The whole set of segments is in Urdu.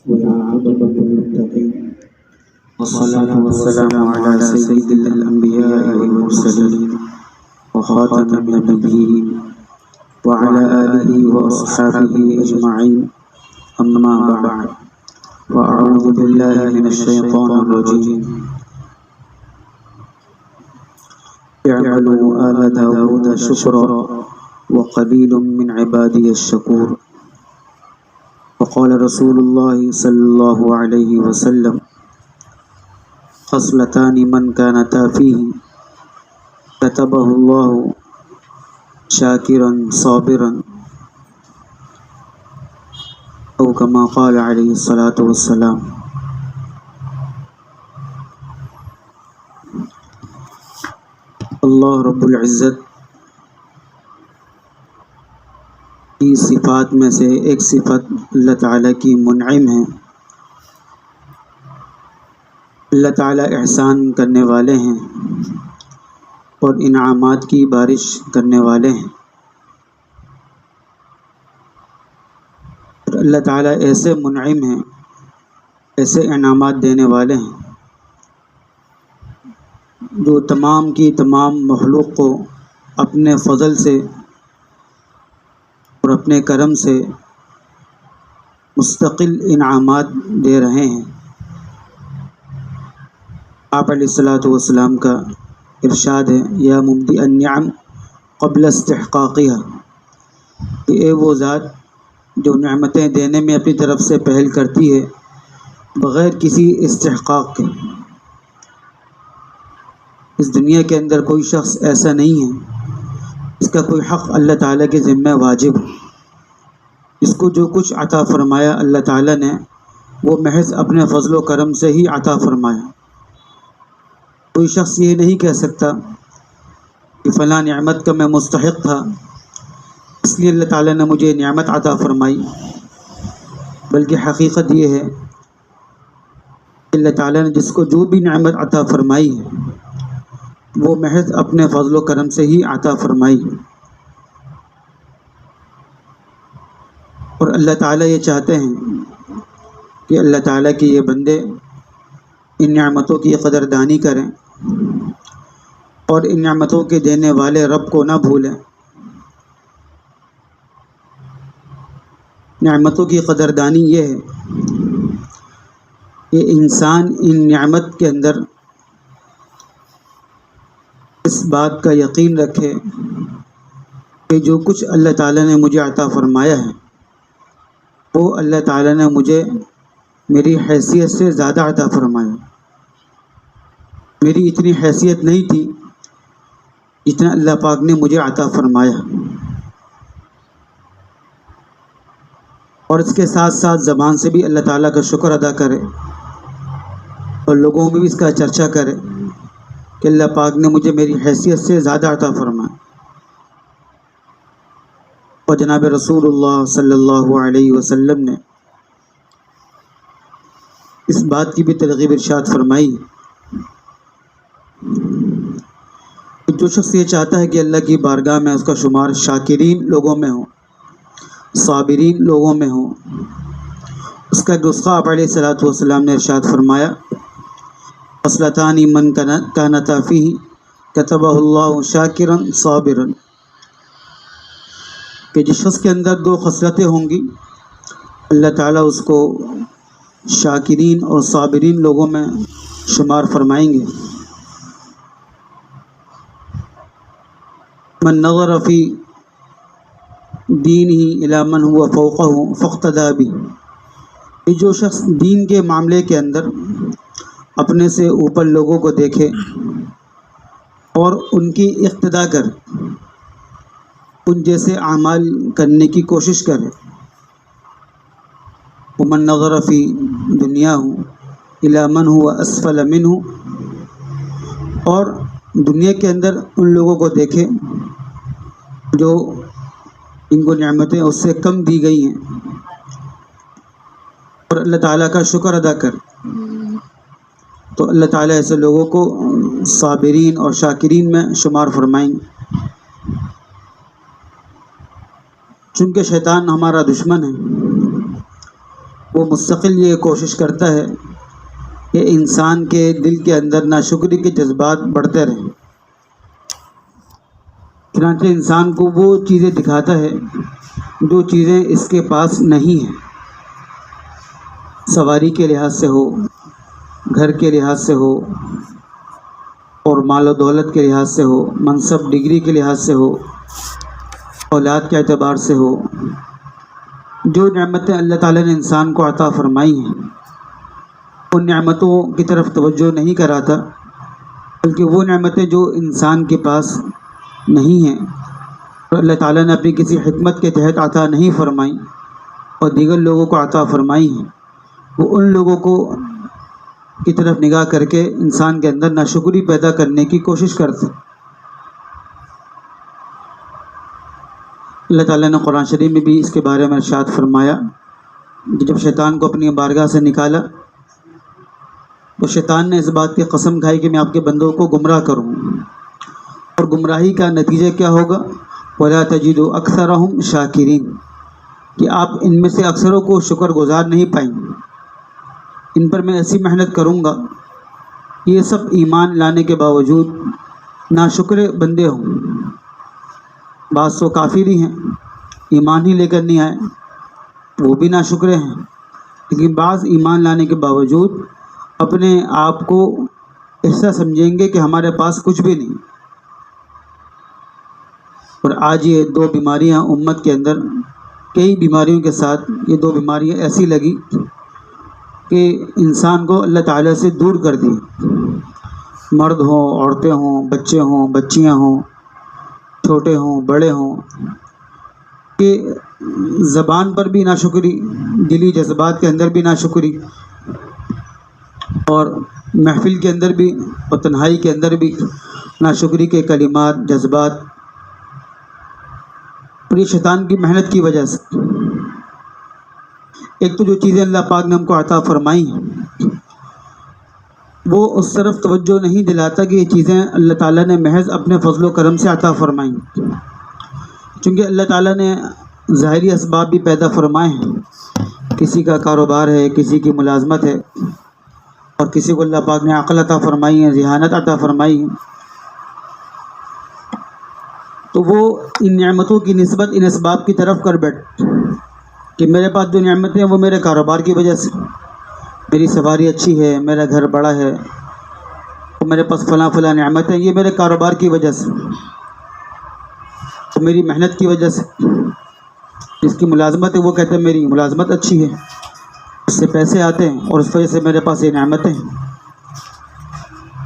والعاقبة للمتقين والصلاة والسلام على سيد الأنبياء والمرسلين وخاتم النبيين وعلى آله وأصحابه أجمعين أما بعد وأعوذ بالله من الشيطان الرجيم اعملوا آل داود شكرا وقليل من عبادي الشكور وقال رسول الله صلى الله عليه وسلم خصلتان من كانتا فيه كتبه الله شاكرا صابرا أو كما قال عليه الصلاة والسلام۔ اللہ رب العزت کی صفات میں سے ایک صفت اللہ تعالیٰ کی منعم ہے۔ اللہ تعالیٰ احسان کرنے والے ہیں اور انعامات کی بارش کرنے والے ہیں، اور اللہ تعالیٰ ایسے منعم ہیں، ایسے انعامات دینے والے ہیں جو تمام کی تمام مخلوق کو اپنے فضل سے اور اپنے کرم سے مستقل انعامات دے رہے ہیں۔ آپ علیہ الصلاۃ والسلام کا ارشاد ہے یا مبدی النعم قبل استحقاقها، کہ اے وہ ذات جو نعمتیں دینے میں اپنی طرف سے پہل کرتی ہے بغیر کسی استحقاق کے۔ اس دنیا کے اندر کوئی شخص ایسا نہیں ہے اس کا کوئی حق اللہ تعالیٰ کے ذمہ واجب ہو۔ اس کو جو کچھ عطا فرمایا اللہ تعالیٰ نے وہ محض اپنے فضل و کرم سے ہی عطا فرمایا۔ کوئی شخص یہ نہیں کہہ سکتا کہ فلاں نعمت کا میں مستحق تھا اس لیے اللہ تعالیٰ نے مجھے نعمت عطا فرمائی، بلکہ حقیقت یہ ہے کہ اللہ تعالیٰ نے جس کو جو بھی نعمت عطا فرمائی ہے وہ محض اپنے فضل و کرم سے ہی عطا فرمائی، اور اللہ تعالیٰ یہ چاہتے ہیں کہ اللہ تعالیٰ کے یہ بندے ان نعمتوں کی قدردانی کریں اور ان نعمتوں کے دینے والے رب کو نہ بھولیں۔ نعمتوں کی قدردانی یہ ہے کہ انسان ان نعمت کے اندر اس بات کا یقین رکھے کہ جو کچھ اللہ تعالیٰ نے مجھے عطا فرمایا ہے وہ اللہ تعالیٰ نے مجھے میری حیثیت سے زیادہ عطا فرمایا۔ میری اتنی حیثیت نہیں تھی جتنا اللہ پاک نے مجھے عطا فرمایا، اور اس کے ساتھ ساتھ زبان سے بھی اللہ تعالیٰ کا شکر ادا کرے اور لوگوں میں بھی اس کا چرچا کرے کہ اللہ پاک نے مجھے میری حیثیت سے زیادہ عطا فرمایا۔ اور جناب رسول اللہ صلی اللہ علیہ وسلم نے اس بات کی بھی ترغیب ارشاد فرمائی کہ جو شخص یہ چاہتا ہے کہ اللہ کی بارگاہ میں اس کا شمار شاکرین لوگوں میں ہو، صابرین لوگوں میں ہو، اس کا ایک نسخہ آپ علیہ الصلاۃ والسلام نے ارشاد فرمایا خصلتان من کانتا فیہ کتبہ اللہ شاکرا صابرا، کہ جس شخص کے اندر دو خصلتیں ہوں گی اللہ تعالیٰ اس کو شاکرین اور صابرین لوگوں میں شمار فرمائیں گے۔ من نظر فی دینہ الی من هو فوقہ فاقتدی بہ، کہ جو شخص دین کے معاملے کے اندر اپنے سے اوپر لوگوں کو دیکھے اور ان کی اقتدا کر ان جیسے اعمال کرنے کی کوشش کرے۔ ومن نظر فی دنیاہ الی من هو اسفل منہ، اور دنیا کے اندر ان لوگوں کو دیکھے جو ان کو نعمتیں اس سے کم دی گئی ہیں اور اللہ تعالیٰ کا شکر ادا کر، تو اللہ تعالیٰ ایسے لوگوں کو صابرین اور شاکرین میں شمار فرمائیں گے۔ چونکہ شیطان ہمارا دشمن ہے، وہ وہ مستقل یہ کوشش کرتا ہے کہ انسان کے دل کے اندر ناشکری کے جذبات بڑھتے رہیں۔ چنانچہ انسان کو وہ چیزیں دکھاتا ہے جو چیزیں اس کے پاس نہیں ہیں، سواری کے لحاظ سے ہو، گھر کے لحاظ سے ہو، اور مال و دولت کے لحاظ سے ہو، منصب ڈگری کے لحاظ سے ہو، اولاد کے اعتبار سے ہو۔ جو نعمتیں اللہ تعالیٰ نے انسان کو عطا فرمائی ہیں ان نعمتوں کی طرف توجہ نہیں کراتا، بلکہ وہ نعمتیں جو انسان کے پاس نہیں ہیں اور اللہ تعالیٰ نے اپنی کسی حکمت کے تحت عطا نہیں فرمائی اور دیگر لوگوں کو عطا فرمائی ہیں، وہ ان لوگوں کو کی طرف نگاہ کر کے انسان کے اندر ناشکری پیدا کرنے کی کوشش کرتے۔ اللہ تعالیٰ نے قرآن شریف میں بھی اس کے بارے میں ارشاد فرمایا کہ جب شیطان کو اپنی بارگاہ سے نکالا تو شیطان نے اس بات کی قسم کھائی کہ میں آپ کے بندوں کو گمراہ کروں، اور گمراہی کا نتیجہ کیا ہوگا؟ وَلَا تَجِدُ أَكْثَرَهُمْ شَاكِرِينَ، کہ آپ ان میں سے اکثروں کو شکر گزار نہیں پائیں گے۔ ان پر میں ایسی محنت کروں گا یہ سب ایمان لانے کے باوجود ناشکر بندے ہوں۔ بعض تو کافر ہی ہیں، ایمان ہی لے کر نہیں آئے، وہ بھی ناشکرے ہیں، لیکن بعض ایمان لانے کے باوجود اپنے آپ کو ایسا سمجھیں گے کہ ہمارے پاس کچھ بھی نہیں۔ اور آج یہ دو بیماریاں امت کے اندر، کئی بیماریوں کے ساتھ یہ دو بیماریاں ایسی لگی کہ انسان کو اللہ تعالیٰ سے دور کر دی، مرد ہوں، عورتیں ہوں، بچے ہوں، بچیاں ہوں، چھوٹے ہوں، بڑے ہوں، کہ زبان پر بھی ناشکری، دلی جذبات کے اندر بھی ناشکری، اور محفل کے اندر بھی اور تنہائی کے اندر بھی ناشکری کے کلمات، جذبات، اور یہ شیطان کی محنت کی وجہ سے۔ ایک تو جو چیزیں اللہ پاک نے ہم کو عطا فرمائی ہیں وہ اس طرف توجہ نہیں دلاتا کہ یہ چیزیں اللہ تعالیٰ نے محض اپنے فضل و کرم سے عطا فرمائیں، چونکہ اللہ تعالیٰ نے ظاہری اسباب بھی پیدا فرمائے ہیں، کسی کا کاروبار ہے، کسی کی ملازمت ہے، اور کسی کو اللہ پاک نے عقل عطا فرمائی ہے، ذہانت عطا فرمائی ہے، تو وہ ان نعمتوں کی نسبت ان اسباب کی طرف کر بیٹھ کہ میرے پاس جو نعمتیں ہیں وہ میرے کاروبار کی وجہ سے، میری سواری اچھی ہے، میرا گھر بڑا ہے، اور میرے پاس فلاں فلاں نعمتیں، یہ میرے کاروبار کی وجہ سے، تو میری محنت کی وجہ سے۔ جس کی ملازمت ہے وہ کہتے ہیں میری ملازمت اچھی ہے، اس سے پیسے آتے ہیں اور اس وجہ سے میرے پاس یہ نعمتیں ہیں۔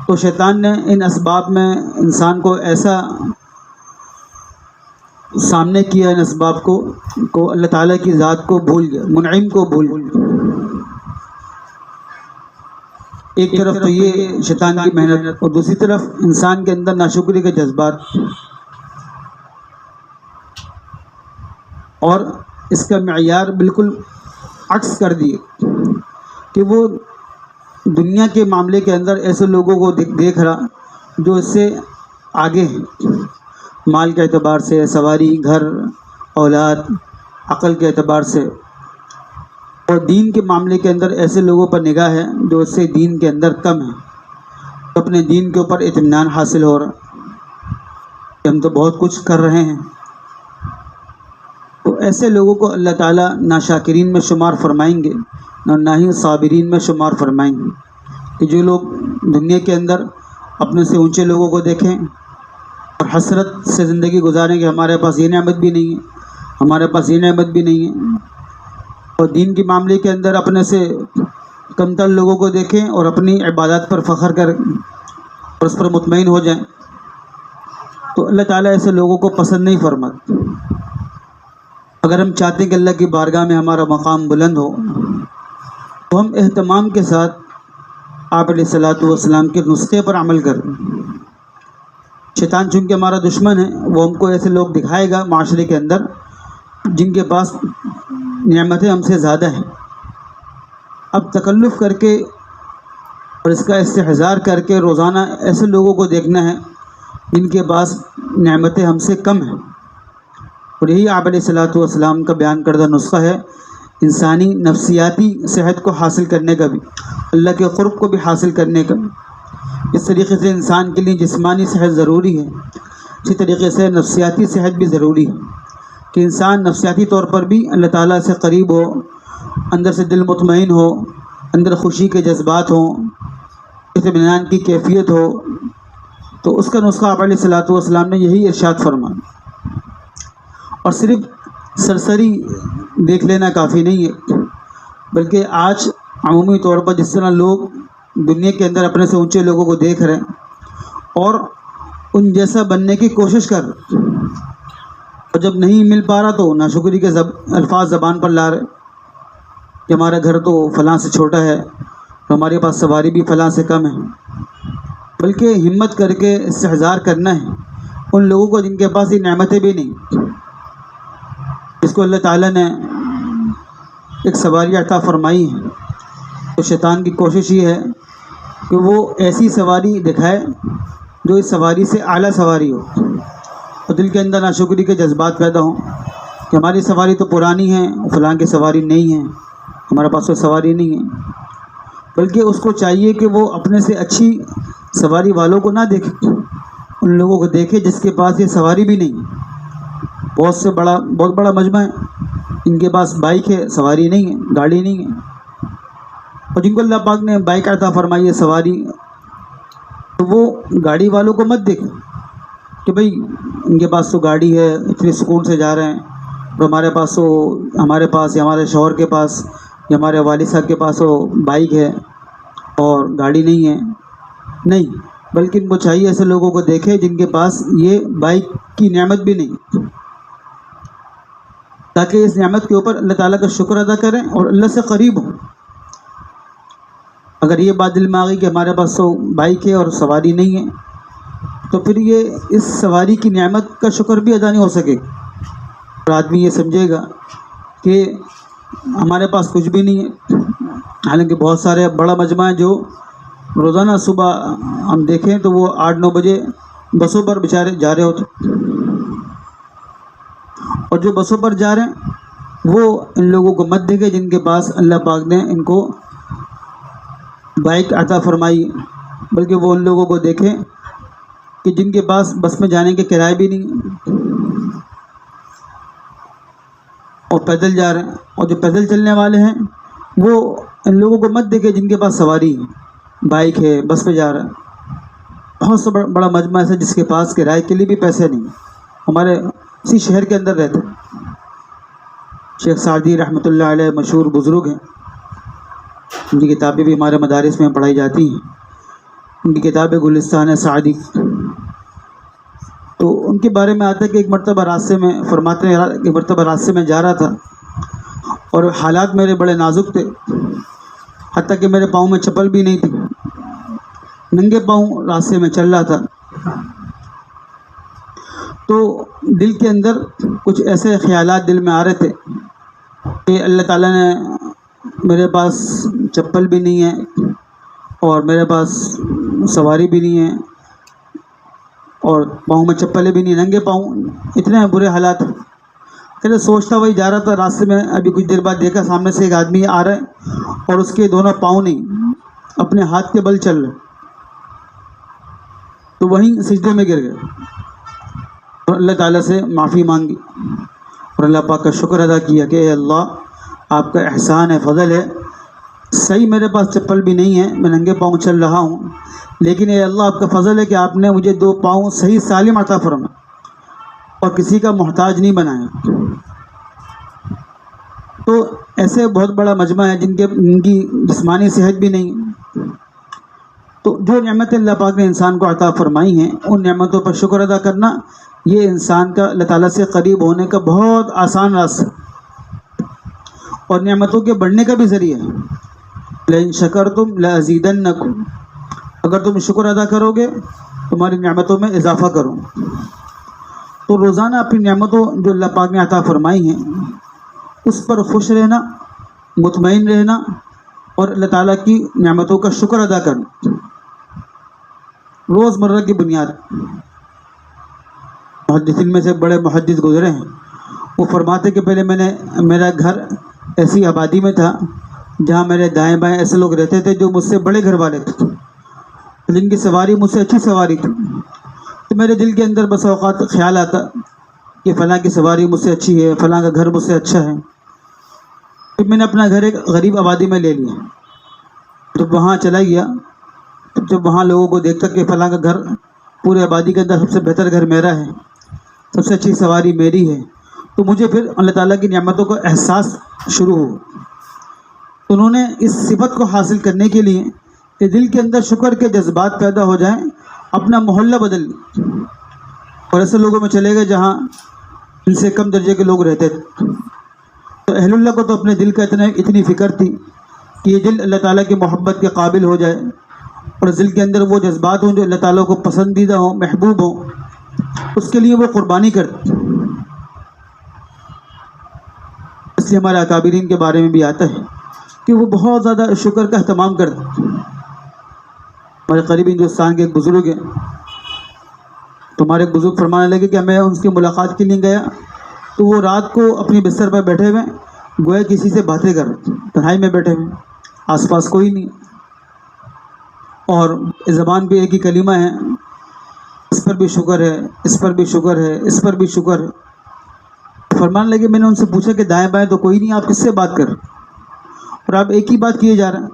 تو شیطان نے ان اسباب میں انسان کو ایسا سامنے کیا، ان اسباب کو اللہ تعالیٰ کی ذات کو بھول گیا، منعم کو بھول گیا۔ ایک طرف تو یہ شیطان کی محنت، اور دوسری طرف انسان کے اندر ناشکری کے جذبات، اور اس کا معیار بالکل عکس کر دیے کہ وہ دنیا کے معاملے کے اندر ایسے لوگوں کو دیکھ رہا جو اس سے آگے ہیں، مال کے اعتبار سے، سواری، گھر، اولاد، عقل کے اعتبار سے، اور دین کے معاملے کے اندر ایسے لوگوں پر نگاہ ہے جو اس سے دین کے اندر کم ہیں، تو اپنے دین کے اوپر اطمینان حاصل ہو رہا کہ ہم تو بہت کچھ کر رہے ہیں۔ تو ایسے لوگوں کو اللہ تعالیٰ نہ شاکرین میں شمار فرمائیں گے نہ ہی صابرین میں شمار فرمائیں گے، کہ جو لوگ دنیا کے اندر اپنے سے اونچے لوگوں کو دیکھیں اور حسرت سے زندگی گزاریں کہ ہمارے پاس یہ نعمت بھی نہیں ہے، ہمارے پاس یہ نعمت بھی نہیں ہے، اور دین کے معاملے کے اندر اپنے سے کمتر لوگوں کو دیکھیں اور اپنی عبادات پر فخر کریں اور اس پر مطمئن ہو جائیں، تو اللہ تعالیٰ ایسے لوگوں کو پسند نہیں فرماتا۔ اگر ہم چاہتے ہیں کہ اللہ کی بارگاہ میں ہمارا مقام بلند ہو تو ہم اہتمام کے ساتھ آپ علیہ الصلاۃ والسلام کے نسخے پر عمل کریں۔ شیطان چونکہ ہمارا دشمن ہے، وہ ہم کو ایسے لوگ دکھائے گا معاشرے کے اندر جن کے پاس نعمتیں ہم سے زیادہ ہیں۔ اب تکلف کر کے اور اس کا استحضار کر کے روزانہ ایسے لوگوں کو دیکھنا ہے جن کے پاس نعمتیں ہم سے کم ہیں، اور یہی آپ علیہ الصلاۃ والسلام کا بیان کردہ نسخہ ہے انسانی نفسیاتی صحت کو حاصل کرنے کا بھی، اللہ کے قرب کو بھی حاصل کرنے کا بھی۔ اس طریقے سے انسان کے لیے جسمانی صحت ضروری ہے، اسی طریقے سے نفسیاتی صحت بھی ضروری ہے کہ انسان نفسیاتی طور پر بھی اللہ تعالیٰ سے قریب ہو، اندر سے دل مطمئن ہو، اندر خوشی کے جذبات ہوں، اطمینان کی کیفیت ہو۔ تو اس کا نسخہ آپ علیہ الصلوۃ والسلام نے یہی ارشاد فرمایا۔ اور صرف سرسری دیکھ لینا کافی نہیں ہے، بلکہ آج عمومی طور پر جس طرح لوگ دنیا کے اندر اپنے سے اونچے لوگوں کو دیکھ رہے ہیں اور ان جیسا بننے کی کوشش کر رہے ہیں، اور جب نہیں مل پا رہا تو ناشکری کے الفاظ زبان پر لا رہے کہ ہمارا گھر تو فلاں سے چھوٹا ہے، ہمارے پاس سواری بھی فلاں سے کم ہے۔ بلکہ ہمت کر کے استحضار کرنا ہے ان لوگوں کو جن کے پاس یہ نعمتیں بھی نہیں، اس کو اللہ تعالیٰ نے ایک سواری عطا فرمائی ہے۔ تو شیطان کی کوشش یہ ہے کہ وہ ایسی سواری دکھائے جو اس سواری سے اعلیٰ سواری ہو، اور دل کے اندر ناشکری کے جذبات پیدا ہوں کہ ہماری سواری تو پرانی ہے، فلاں کی سواری نہیں ہے، ہمارے پاس تو سواری نہیں ہے۔ بلکہ اس کو چاہیے کہ وہ اپنے سے اچھی سواری والوں کو نہ دیکھے، ان لوگوں کو دیکھے جس کے پاس یہ سواری بھی نہیں ہے۔ بہت بڑا مجمع ہے، ان کے پاس بائک ہے، سواری نہیں ہے، گاڑی نہیں ہے، اور جن کو اللہ پاک نے بائک عطا فرمائی ہے، سواری، تو وہ گاڑی والوں کو مت دیکھیں کہ بھئی ان کے پاس تو گاڑی ہے، اتنے سکون سے جا رہے ہیں، اور ہمارے پاس یا ہمارے شوہر کے پاس یا ہمارے والد صاحب کے پاس وہ بائک ہے اور گاڑی نہیں ہے۔ نہیں، بلکہ ان کو چاہیے ایسے لوگوں کو دیکھے جن کے پاس یہ بائک کی نعمت بھی نہیں، تاکہ اس نعمت کے اوپر اللہ تعالیٰ کا شکر ادا کریں اور اللہ سے قریب ہوں۔ اگر یہ بات دل میں آ گئی کہ ہمارے پاس تو بائک ہے اور سواری نہیں ہے، تو پھر یہ اس سواری کی نعمت کا شکر بھی ادا نہیں ہو سکے، اور آدمی یہ سمجھے گا کہ ہمارے پاس کچھ بھی نہیں ہے۔ حالانکہ بہت سارے بڑا مجمع ہے جو روزانہ صبح ہم دیکھیں تو وہ 8-9 بجے بسوں پر بیچارے جا رہے ہوتے، اور جو بسوں پر جا رہے ہیں وہ ان لوگوں کو مت دیکھے جن کے پاس اللہ پاک نے ان کو بائک عطا فرمائی، بلکہ وہ ان لوگوں کو دیکھیں کہ جن کے پاس بس میں جانے کے کرائے بھی نہیں اور پیدل جا رہے ہیں، اور جو پیدل چلنے والے ہیں وہ ان لوگوں کو مت دیکھے جن کے پاس سواری ہے، بائک ہے، بس پہ جا رہا ہے۔ بہت سا بڑا مجمع ایسا جس کے پاس کرائے کے لیے بھی پیسے نہیں، ہمارے اسی شہر کے اندر رہتے ہیں۔ شیخ سعدی رحمۃ اللہ علیہ مشہور بزرگ ہیں، ان کی کتابیں بھی ہمارے مدارس میں پڑھائی جاتی ہیں۔ ان کی کتاب ہے گلستان سعدی، تو ان کے بارے میں آتا ہے کہ ایک مرتبہ راستے میں فرماتے ہیں، ایک مرتبہ راستے میں جا رہا تھا اور حالات میرے بڑے نازک تھے، حتیٰ کہ میرے پاؤں میں چپل بھی نہیں تھی، ننگے پاؤں راستے میں چل رہا تھا۔ تو دل کے اندر کچھ ایسے خیالات دل میں آ رہے تھے کہ اللہ تعالیٰ نے میرے پاس چپل بھی نہیں ہے اور میرے پاس سواری بھی نہیں ہے اور پاؤں میں چپلیں بھی نہیں، ننگے پاؤں، اتنے برے حالات۔ کہ سوچتا وہی جا رہا تھا، راستے میں ابھی کچھ دیر بعد دیکھا سامنے سے ایک آدمی آ رہا ہے اور اس کے دونوں پاؤں نہیں، اپنے ہاتھ کے بل چل رہے، تو وہیں سجدے میں گر گئے اور اللہ تعالیٰ سے معافی مانگی اور اللہ پاک کا شکر ادا کیا کہ اے اللہ، آپ کا احسان ہے، فضل ہے، صحیح میرے پاس چپل بھی نہیں ہے، میں ننگے پاؤں چل رہا ہوں، لیکن اے اللہ آپ کا فضل ہے کہ آپ نے مجھے 2 پاؤں صحیح سالم عطا فرمائے اور کسی کا محتاج نہیں بنایا۔ تو ایسے بہت بڑا مجمع ہے جن کی جسمانی صحت بھی نہیں، تو جو نعمت اللہ پاک نے انسان کو عطا فرمائی ہیں ان نعمتوں پر شکر ادا کرنا یہ انسان کا اللہ تعالیٰ سے قریب ہونے کا بہت آسان راستہ اور نعمتوں کے بڑھنے کا بھی ذریعہ ہے۔ لئن شکرتم لازیدنکم، اگر تم شکر ادا کرو گے تمہاری نعمتوں میں اضافہ کروں۔ تو روزانہ اپنی نعمتوں جو اللہ پاک نے عطا فرمائی ہیں اس پر خوش رہنا، مطمئن رہنا اور اللہ تعالیٰ کی نعمتوں کا شکر ادا کرنا روز مرہ کی بنیاد۔ محدثین میں سے بڑے محدث گزرے ہیں، وہ فرماتے کہ پہلے میں نے میرا گھر ایسی آبادی میں تھا جہاں میرے دائیں بائیں ایسے لوگ رہتے تھے جو مجھ سے بڑے گھر والے تھے، جن کی سواری مجھ سے اچھی سواری تھی. تو میرے دل کے اندر بس اوقات خیال آتا کہ فلاں کی سواری مجھ سے اچھی ہے، فلاں کا گھر مجھ سے اچھا ہے. پھر میں نے اپنا گھر ایک غریب آبادی میں لے لیا. جب وہاں چلا گیا، جب وہاں لوگوں کو دیکھتا کہ فلاں کا گھر پورے آبادی کے اندر سب سے بہتر گھر میرا ہے، سب سے اچھی سواری میری ہے، تو مجھے پھر اللہ تعالیٰ کی نعمتوں کا احساس شروع ہو. انہوں نے اس صفت کو حاصل کرنے کے لیے کہ دل کے اندر شکر کے جذبات پیدا ہو جائیں، اپنا محلہ بدل لیا اور ایسے لوگوں میں چلے گئے جہاں ان سے کم درجے کے لوگ رہتے تھے. تو اہل اللہ کو تو اپنے دل کا اتنی فکر تھی کہ یہ دل اللہ تعالیٰ کی محبت کے قابل ہو جائے اور دل کے اندر وہ جذبات ہوں جو اللہ تعالیٰ کو پسندیدہ ہوں، محبوب ہوں، اس کے لیے وہ قربانی کرتے. اس لیے ہمارے اکابرین کے بارے میں بھی آتا ہے کہ وہ بہت زیادہ شکر کا اہتمام کرتے. ہمارے قریب ہندوستان کے ایک بزرگ ہیں، تو ہمارے ایک بزرگ فرمانے لگے کہ میں ان کی ملاقات کے لیے گیا تو وہ رات کو اپنی بستر پر بیٹھے ہوئے گویا کسی سے باتیں کر رہے، تنہائی میں بیٹھے ہوئے، آس پاس کوئی نہیں، اور زبان بھی ایک ہی کلمہ ہے، اس پر بھی شکر ہے، اس پر بھی شکر ہے، اس پر بھی شکر ہے. فرمانے لگے میں نے ان سے پوچھا کہ دائیں بائیں تو کوئی نہیں، آپ کس سے بات کر اور آپ ایک ہی بات کیے جا رہے ہیں؟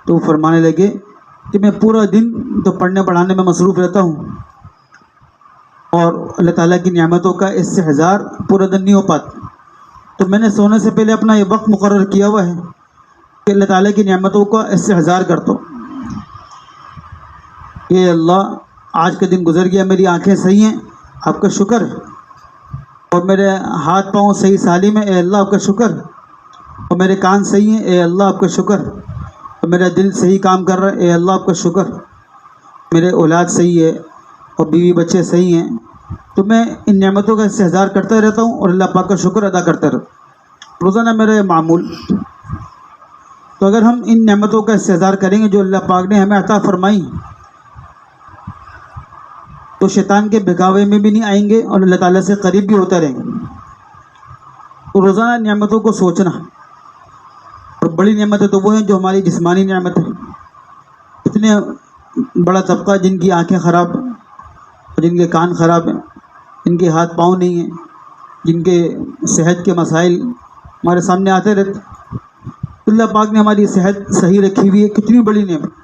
تو وہ فرمانے لگے کہ میں پورا دن تو پڑھنے پڑھانے میں مصروف رہتا ہوں اور اللہ تعالیٰ کی نعمتوں کا استحضار پورا دن نہیں ہو پاتا، تو میں نے سونے سے پہلے اپنا یہ وقت مقرر کیا ہوا ہے کہ اللہ تعالیٰ کی نعمتوں کا استحضار کرتا ہوں. کہ اللہ آج کا دن گزر گیا، میری آنکھیں صحیح ہیں، آپ کا شکر ہے، اور میرے ہاتھ پاؤں صحیح سالم ہیں، اے اللہ آپ کا شکر، اور میرے کان صحیح ہیں، اے اللہ آپ کا شکر، اور میرا دل صحیح کام کر رہا ہے، اے اللہ آپ کا شکر، میرے اولاد صحیح ہے اور بیوی بچے صحیح ہیں. تو میں ان نعمتوں کا استحضار کرتا رہتا ہوں اور اللہ پاک کا شکر ادا کرتا رہتا ہوں، روزانہ میرا یہ معمول. تو اگر ہم ان نعمتوں کا استحضار کریں گے جو اللہ پاک نے ہمیں عطا فرمائی، تو شیطان کے بہکاوے میں بھی نہیں آئیں گے اور اللہ تعالیٰ سے قریب بھی ہوتا رہیں گے. تو روزانہ نعمتوں کو سوچنا، اور بڑی نعمتیں تو وہ ہیں جو ہماری جسمانی نعمت ہیں. اتنے بڑا طبقہ جن کی آنکھیں خراب ہیں، جن کے کان خراب ہیں، جن کے ہاتھ پاؤں نہیں ہیں، جن کے صحت کے مسائل ہمارے سامنے آتے رہتے، اللہ پاک نے ہماری صحت صحیح رکھی ہوئی ہے، کتنی بڑی نعمت.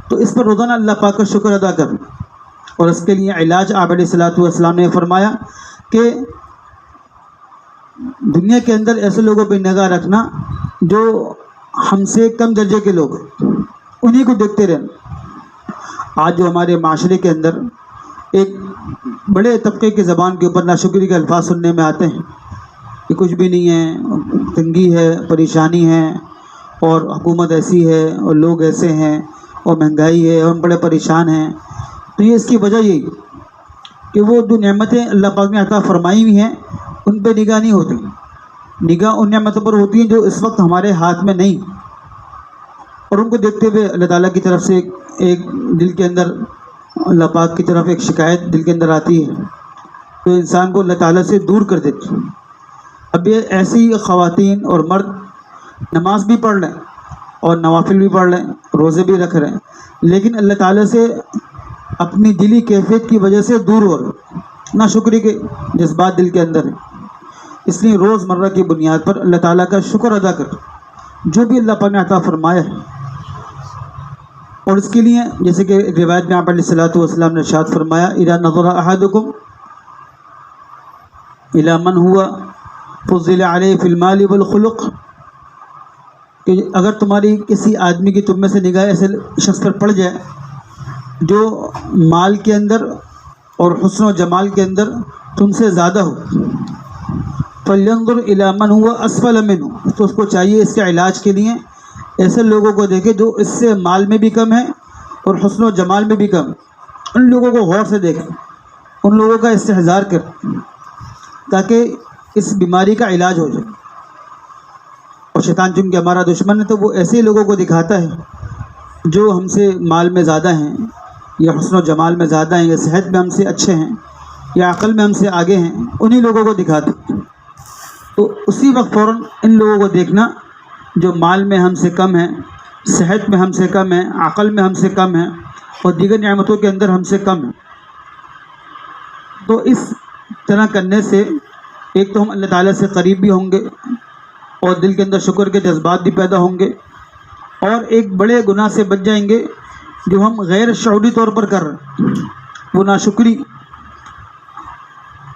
تو اس پر روزانہ اللہ پاک کا شکر ادا کرنا، اور اس کے لیے علاج آپ علیہ الصلوۃ والسلام نے فرمایا کہ دنیا کے اندر ایسے لوگوں پہ نگاہ رکھنا جو ہم سے کم درجے کے لوگ ہیں، انہیں کو دیکھتے رہنا. آج جو ہمارے معاشرے کے اندر ایک بڑے طبقے کی زبان کے اوپر ناشکری کے الفاظ سننے میں آتے ہیں کہ کچھ بھی نہیں ہے، تنگی ہے، پریشانی ہے، اور حکومت ایسی ہے اور لوگ ایسے ہیں اور مہنگائی ہے اور ہم بڑے پریشان ہیں. تو یہ اس کی وجہ یہی کہ وہ جو نعمتیں اللہ پاک نے عطا فرمائی ہوئی ہیں ان پہ نگاہ نہیں ہوتی. نگاہ ان نعمتوں پر ہوتی ہیں جو اس وقت ہمارے ہاتھ میں نہیں، اور ان کو دیکھتے ہوئے اللہ تعالیٰ کی طرف سے ایک دل کے اندر اللہ پاک کی طرف ایک شکایت دل کے اندر آتی ہے تو انسان کو اللہ تعالیٰ سے دور کر دیتی. اب یہ ایسی خواتین اور مرد نماز بھی پڑھ لیں اور نوافل بھی پڑھ لیں، روزے بھی رکھ رہے ہیں، لیکن اللہ تعالیٰ سے اپنی دلی کیفیت کی وجہ سے دور ہو رہے، ناشکری کے جذبات دل کے اندر ہیں. اس لیے روز مرہ کی بنیاد پر اللہ تعالیٰ کا شکر ادا کر جو بھی اللہ پاک نے عطا فرمایا ہے. اور اس کے لیے جیسے کہ روایت میں آپ علیہ الصلوۃ والسلام نے ارشاد فرمایا اذا نظر احدکم الی من هو فضل علیہ فی المال والخلق، کہ اگر تمہاری کسی آدمی کی تم میں سے نگاہ ایسے شخص پر پڑ جائے جو مال کے اندر اور حسن و جمال کے اندر تم سے زیادہ ہو، فلینظر الی من هو اسفل منہ، تو اس کو چاہیے اس کے علاج کے لیے ایسے لوگوں کو دیکھے جو اس سے مال میں بھی کم ہے اور حسن و جمال میں بھی کم، ان لوگوں کو غور سے دیکھیں، ان لوگوں کا استحضار کریں تاکہ اس بیماری کا علاج ہو جائے. اور شیطان چونکہ ہمارا دشمن ہے تو وہ ایسے لوگوں کو دکھاتا ہے جو ہم سے مال میں زیادہ ہیں یا حسن و جمال میں زیادہ ہیں یا صحت میں ہم سے اچھے ہیں یا عقل میں ہم سے آگے ہیں، انہی لوگوں کو دکھاتے ہیں. تو اسی وقت فوراً ان لوگوں کو دیکھنا جو مال میں ہم سے کم ہیں، صحت میں ہم سے کم ہیں، عقل میں ہم سے کم ہیں اور دیگر نعمتوں کے اندر ہم سے کم ہیں. تو اس طرح کرنے سے ایک تو ہم اللہ تعالیٰ سے قریب بھی ہوں گے اور دل کے اندر شکر کے جذبات بھی پیدا ہوں گے، اور ایک بڑے گناہ سے بچ جائیں گے جو ہم غیر شعوری طور پر کر رہے ہیں، وہ ناشکری.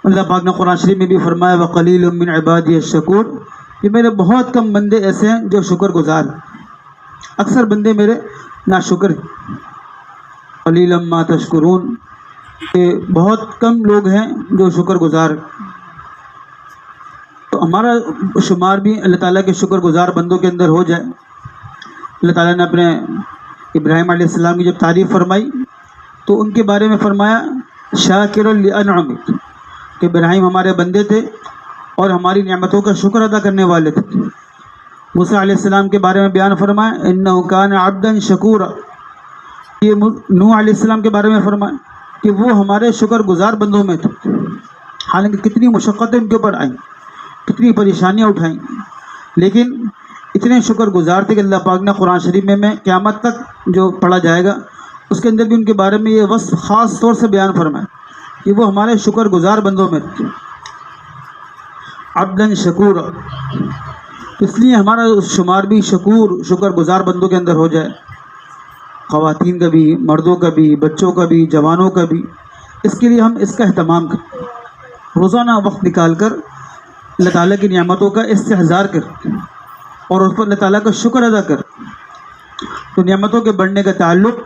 اللہ پاک نے قرآن شریف میں بھی فرمایا وَقَلِيلٌ مِّنْ عِبَادِيَ الشَّكُورُ کہ میرے بہت کم بندے ایسے ہیں جو شکر گزار ہیں، اکثر بندے میرے ناشکر ہیں. قَلِيلًا مَا تَشْكُرُونَ کہ بہت کم لوگ ہیں جو شکر گزار. تو ہمارا شمار بھی اللہ تعالیٰ کے شکر گزار بندوں کے اندر ہو جائے. اللہ تعالیٰ نے اپنے ابراہیم علیہ السلام کی جب تعریف فرمائی تو ان کے بارے میں فرمایا شاکر لانعمک کہ ابراہیم ہمارے بندے تھے اور ہماری نعمتوں کا شکر ادا کرنے والے تھے. موسیٰ علیہ السلام کے بارے میں بیان فرمایا انہ کان عبدا شکورا. یہ نوح علیہ السلام کے بارے میں فرمایا کہ وہ ہمارے شکر گزار بندوں میں تھے، حالانکہ کتنی مشقتیں ان کے اوپر آئیں، کتنی پریشانیاں اٹھائیں، لیکن اتنے شکر گزار تھے کہ اللہ پاک نے قرآن شریف میں قیامت تک جو پڑھا جائے گا اس کے اندر بھی ان کے بارے میں یہ وصف خاص طور سے بیان فرمایا کہ وہ ہمارے شکر گزار بندوں میں تھے. عبداً شکور، اس لیے ہمارا شمار بھی شکر گزار بندوں کے اندر ہو جائے، خواتین کا بھی، مردوں کا بھی، بچوں کا بھی، جوانوں کا بھی. اس کے لیے ہم اس کا اہتمام کریں، روزانہ وقت نکال کر اللہ تعالیٰ کی نعمتوں کا استحضار کر اور اس پر اللہ تعالیٰ کا شکر ادا کر. تو نعمتوں کے بڑھنے کا تعلق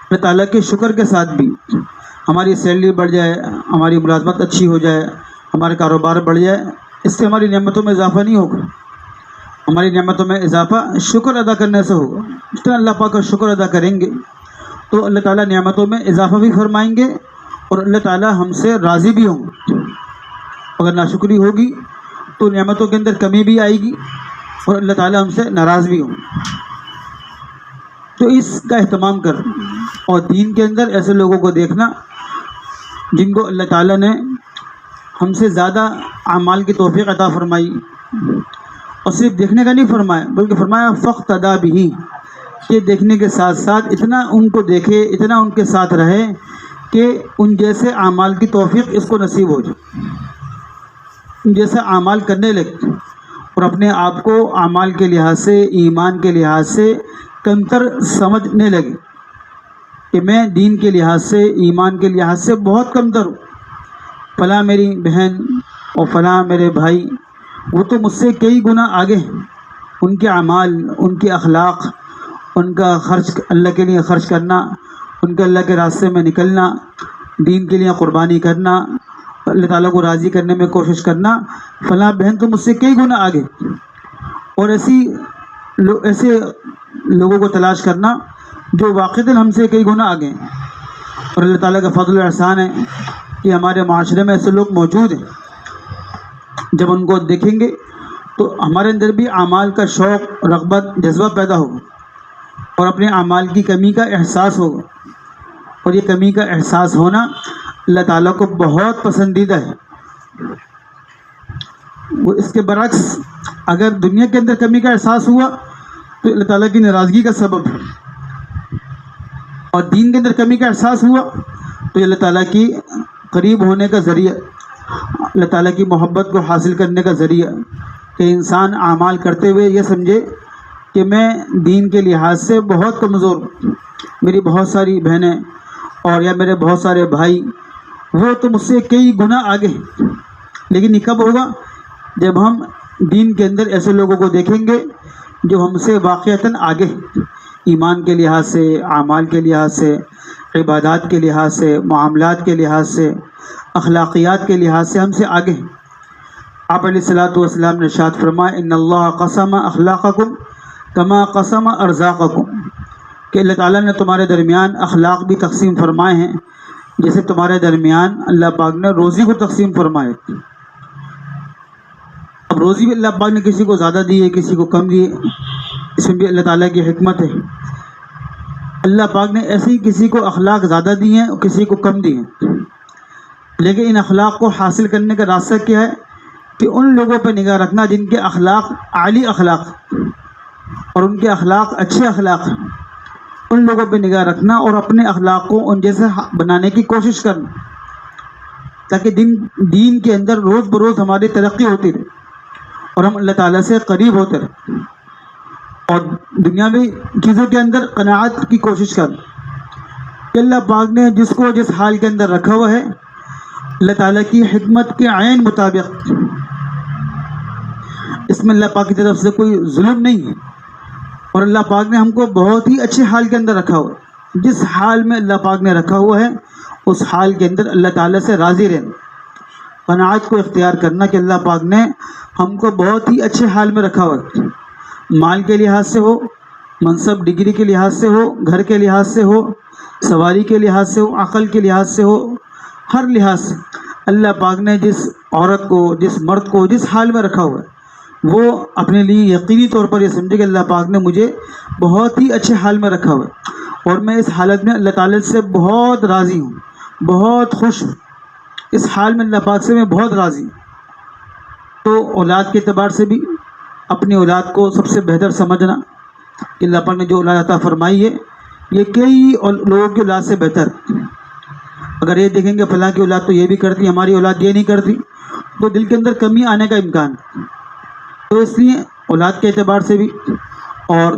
اللہ تعالیٰ کے شکر کے ساتھ بھی. ہماری سیلری بڑھ جائے، ہماری ملازمت اچھی ہو جائے، ہمارا کاروبار بڑھ جائے، اس سے ہماری نعمتوں میں اضافہ نہیں ہوگا. ہماری نعمتوں میں اضافہ شکر ادا کرنے سے ہوگا. اس طرح اللہ پاک کا شکر ادا کریں گے تو اللہ تعالیٰ نعمتوں میں اضافہ بھی فرمائیں گے اور اللہ تعالیٰ ہم سے راضی بھی ہوں گے. اگر ناشکری ہوگی تو نعمتوں کے اندر کمی بھی آئے گی اور اللہ تعالیٰ ہم سے ناراض بھی ہوں. تو اس کا اہتمام کر اور دین کے اندر ایسے لوگوں کو دیکھنا جن کو اللہ تعالیٰ نے ہم سے زیادہ اعمال کی توفیق عطا فرمائی، اور صرف دیکھنے کا نہیں فرمایا بلکہ فرمایا فاقتدیٰ بہ کہ دیکھنے کے ساتھ ساتھ اتنا ان کو دیکھے، اتنا ان کے ساتھ رہے کہ ان جیسے اعمال کی توفیق اس کو نصیب ہو جائے، ان جیسے اعمال کرنے لگے اور اپنے آپ کو اعمال کے لحاظ سے، ایمان کے لحاظ سے کمتر سمجھنے لگے کہ میں دین کے لحاظ سے، ایمان کے لحاظ سے بہت کمتر ہوں. فلاں میری بہن اور فلاں میرے بھائی وہ تو مجھ سے کئی گنا آگے ہیں. ان کے اعمال، ان کے اخلاق، ان کا خرچ اللہ کے لیے خرچ کرنا، ان کے اللہ کے راستے میں نکلنا، دین کے لیے قربانی کرنا، اللہ تعالیٰ کو راضی کرنے میں کوشش کرنا، فلاں بہن تو مجھ سے کئی گنا آگے. اور ایسے لوگوں کو تلاش کرنا جو واقعتاً ہم سے کئی گنا آگے ہیں. اور اللہ تعالیٰ کا فضل و احسان ہے کہ ہمارے معاشرے میں ایسے لوگ موجود ہیں. جب ان کو دیکھیں گے تو ہمارے اندر بھی اعمال کا شوق، رغبت، جذبہ پیدا ہوگا اور اپنے اعمال کی کمی کا احساس ہوگا. اور یہ کمی کا احساس ہونا اللہ تعالیٰ کو بہت پسندیدہ ہے. وہ اس کے برعکس اگر دنیا کے اندر کمی کا احساس ہوا تو اللہ تعالیٰ کی ناراضگی کا سبب ہے، اور دین کے اندر کمی کا احساس ہوا تو اللہ تعالیٰ کی قریب ہونے کا ذریعہ، اللہ تعالیٰ کی محبت کو حاصل کرنے کا ذریعہ کہ انسان اعمال کرتے ہوئے یہ سمجھے کہ میں دین کے لحاظ سے بہت کمزور ہوں، میری بہت ساری بہنیں اور یا میرے بہت سارے بھائی وہ تو مجھ سے کئی گنا آگے ہیں. لیکن یہ کب ہوگا؟ جب ہم دین کے اندر ایسے لوگوں کو دیکھیں گے جو ہم سے واقعتاً آگے ہیں، ایمان کے لحاظ سے، اعمال کے لحاظ سے، عبادات کے لحاظ سے، معاملات کے لحاظ سے، اخلاقیات کے لحاظ سے ہم سے آگے ہیں. آپ علیہ الصلاۃ والسلام نے ارشاد فرمایا ان اللہ قسم اخلاقکم کما قسم ارزاقکم کہ اللہ تعالیٰ نے تمہارے درمیان اخلاق بھی تقسیم فرمائے ہیں جیسے تمہارے درمیان اللہ پاک نے روزی کو تقسیم فرمائے. اب روزی بھی اللہ پاک نے کسی کو زیادہ دی ہے، کسی کو کم دی ہے، اس میں بھی اللہ تعالیٰ کی حکمت ہے. اللہ پاک نے ایسے ہی کسی کو اخلاق زیادہ دی ہیں اور کسی کو کم دی ہیں، لیکن ان اخلاق کو حاصل کرنے کا راستہ کیا ہے کہ ان لوگوں پہ نگاہ رکھنا جن کے اخلاق عالی اخلاق اور ان کے اخلاق اچھے اخلاق، ان لوگوں پہ نگاہ رکھنا اور اپنے اخلاق کو ان جیسے بنانے کی کوشش کرنا، تاکہ دین کے اندر روز بروز ہماری ترقی ہوتی رہے اور ہم اللہ تعالیٰ سے قریب ہوتے رہے، اور دنیاوی چیزوں کے اندر قناعت کی کوشش کرنا کہ اللہ پاک نے جس کو جس حال کے اندر رکھا ہوا ہے، اللہ تعالیٰ کی حکمت کے عین مطابق، اس میں اللہ پاک کی طرف سے کوئی ظلم نہیں ہے، اور اللہ پاک نے ہم کو بہت ہی اچھے حال کے اندر رکھا ہوا ہے۔ جس حال میں اللہ پاک نے رکھا ہوا ہے اس حال کے اندر اللہ تعالیٰ سے راضی رہنا، قناعت کو اختیار کرنا کہ اللہ پاک نے ہم کو بہت ہی اچھے حال میں رکھا ہوا ہے، مال کے لحاظ سے ہو، منصب ڈگری کے لحاظ سے ہو، گھر کے لحاظ سے ہو، سواری کے لحاظ سے ہو، عقل کے لحاظ سے ہو، ہر لحاظ سے اللہ پاک نے جس عورت کو، جس مرد کو جس حال میں رکھا ہوا ہے، وہ اپنے لیے یقینی طور پر یہ سمجھے کہ اللہ پاک نے مجھے بہت ہی اچھے حال میں رکھا ہوا ہے اور میں اس حالت میں اللہ تعالیٰ سے بہت راضی ہوں، بہت خوش ہوں، اس حال میں اللہ پاک سے میں بہت راضی ہوں۔ تو اولاد کے اعتبار سے بھی اپنی اولاد کو سب سے بہتر سمجھنا کہ اللہ پاک نے جو اولاد عطا فرمائی ہے یہ کئی لوگوں کی اولاد سے بہتر۔ اگر یہ دیکھیں گے فلاں کی اولاد تو یہ بھی کرتی، ہماری اولاد یہ نہیں کرتی، تو دل کے اندر کمی آنے کا امکان ہے۔ تو اس لیے اولاد کے اعتبار سے بھی اور